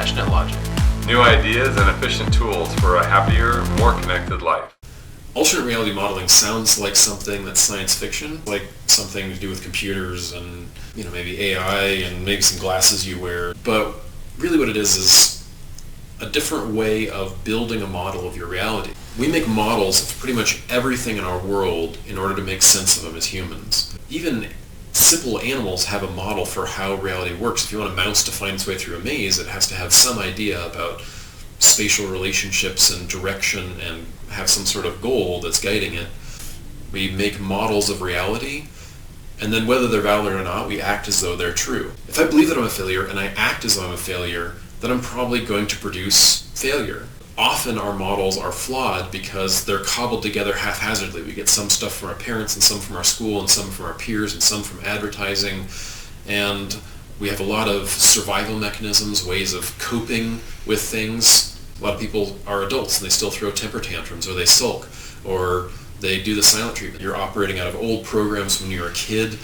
compassionate logic. New ideas and efficient tools for a happier, more connected life. Alternate reality modeling sounds like something that's science fiction, like something to do with computers and, maybe AI and maybe some glasses you wear. But really what it is a different way of building a model of your reality. We make models of pretty much everything in our world in order to make sense of them as humans. Even simple animals have a model for how reality works. If you want a mouse to find its way through a maze, it has to have some idea about spatial relationships and direction and have some sort of goal that's guiding it. We make models of reality, and then whether they're valid or not, we act as though they're true. If I believe that I'm a failure and I act as though I'm a failure, then I'm probably going to produce failure. Often our models are flawed because they're cobbled together haphazardly. We get some stuff from our parents and some from our school and some from our peers and some from advertising, and we have a lot of survival mechanisms, ways of coping with things. A lot of people are adults and they still throw temper tantrums, or they sulk, or they do the silent treatment. You're operating out of old programs when you were a kid,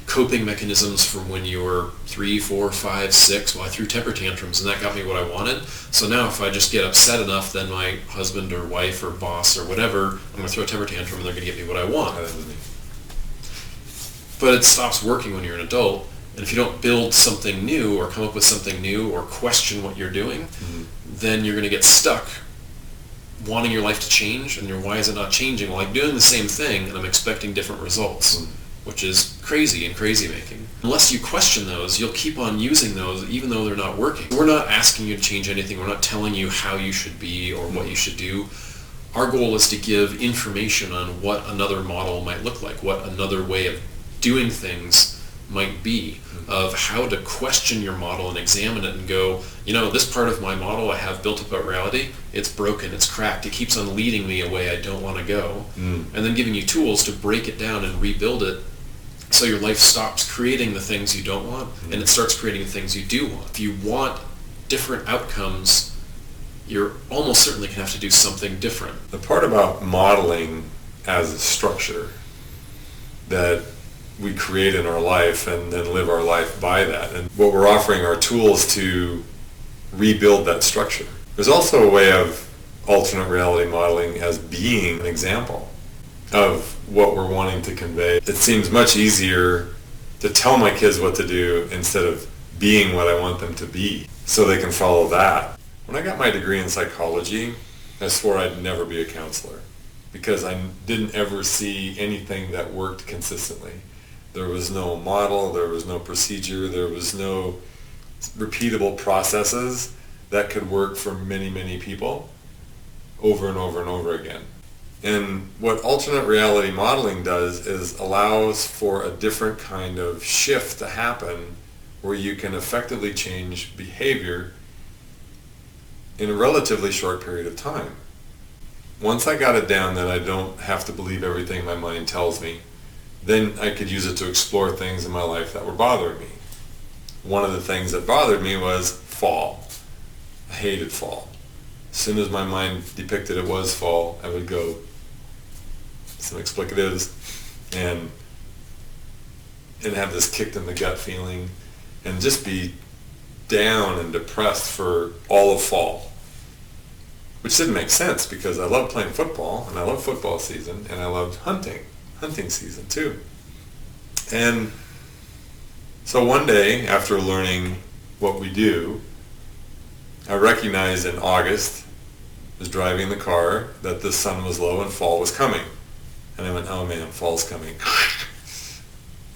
coping mechanisms from when you were 3, 4, 5, 6. Well, I threw temper tantrums and that got me what I wanted. So now if I just get upset enough, then my husband or wife or boss or whatever, I'm going to throw a temper tantrum and they're going to get me what I want. But it stops working when you're an adult. And if you don't build something new or come up with something new or question what you're doing, then you're going to get stuck wanting your life to change, and why is it not changing? Well, I'm doing the same thing and I'm expecting different results, which is crazy and crazy making. Unless you question those, you'll keep on using those even though they're not working. We're not asking you to change anything. We're not telling you how you should be or what you should do. Our goal is to give information on what another model might look like, what another way of doing things might be, of how to question your model and examine it and go, this part of my model I have built about reality, it's broken, it's cracked, it keeps on leading me a way I don't want to go. And then giving you tools to break it down and rebuild it so your life stops creating the things you don't want and it starts creating the things you do want. If you want different outcomes, you're almost certainly going to have to do something different. The part about modeling as a structure that we create in our life and then live our life by that. And what we're offering are tools to rebuild that structure. There's also a way of alternate reality modeling as being an example of what we're wanting to convey. It seems much easier to tell my kids what to do instead of being what I want them to be so they can follow that. When I got my degree in psychology, I swore I'd never be a counselor because I didn't ever see anything that worked consistently. There was no model, there was no procedure, there was no repeatable processes that could work for many, many people over and over and over again. And what alternate reality modeling does is allows for a different kind of shift to happen where you can effectively change behavior in a relatively short period of time. Once I got it down that I don't have to believe everything my mind tells me, then I could use it to explore things in my life that were bothering me. One of the things that bothered me was fall. I hated fall. As soon as my mind depicted it was fall, I would go some explicatives and have this kicked in the gut feeling and just be down and depressed for all of fall. Which didn't make sense because I loved playing football and I loved football season and I loved hunting season too. And so one day after learning what we do, I recognized in August, I was driving the car, that the sun was low and fall was coming. And I went, oh man, fall's coming.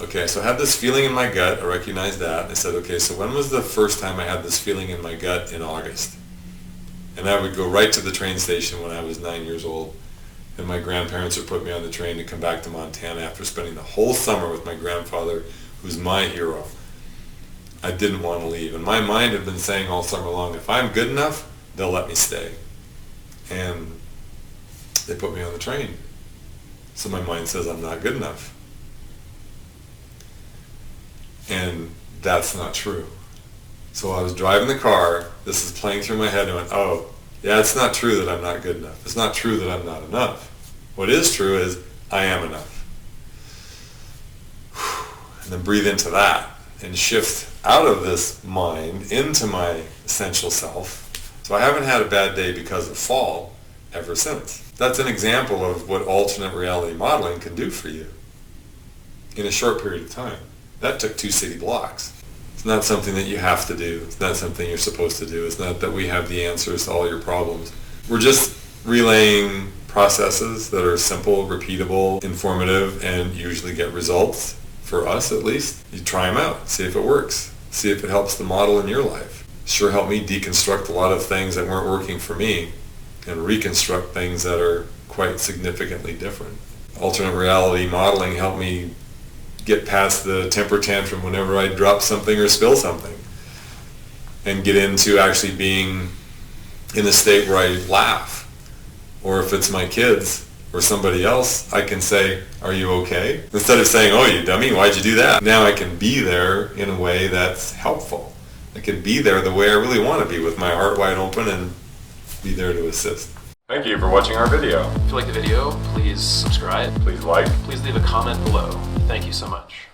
Okay, so I had this feeling in my gut, I recognized that, and I said, okay, so when was the first time I had this feeling in my gut in August? And I would go right to the train station when I was 9 years old. And my grandparents would put me on the train to come back to Montana after spending the whole summer with my grandfather, who's my hero. I didn't want to leave. And my mind had been saying all summer long, if I'm good enough, they'll let me stay. And they put me on the train. So my mind says I'm not good enough. And that's not true. So I was driving the car, this is playing through my head, and I went, oh, yeah, it's not true that I'm not good enough. It's not true that I'm not enough. What is true is I am enough. And then breathe into that. and shift out of this mind into my essential self. So I haven't had a bad day because of fall ever since. That's an example of what alternate reality modeling can do for you in a short period of time. That took 2 city blocks. It's not something that you have to do. It's not something you're supposed to do. It's not that we have the answers to all your problems. We're just relaying processes that are simple, repeatable, informative, and usually get results, for us at least. You try them out, see if it works, see if it helps the model in your life. Sure helped me deconstruct a lot of things that weren't working for me and reconstruct things that are quite significantly different. Alternate reality modeling helped me get past the temper tantrum whenever I drop something or spill something and get into actually being in a state where I laugh. Or if it's my kids or somebody else, I can say, are you okay? Instead of saying, oh, you dummy, why'd you do that? Now I can be there in a way that's helpful. I can be there the way I really want to be, with my heart wide open, and be there to assist. Thank you for watching our video. If you like the video, please subscribe. Please like. Please leave a comment below. Thank you so much.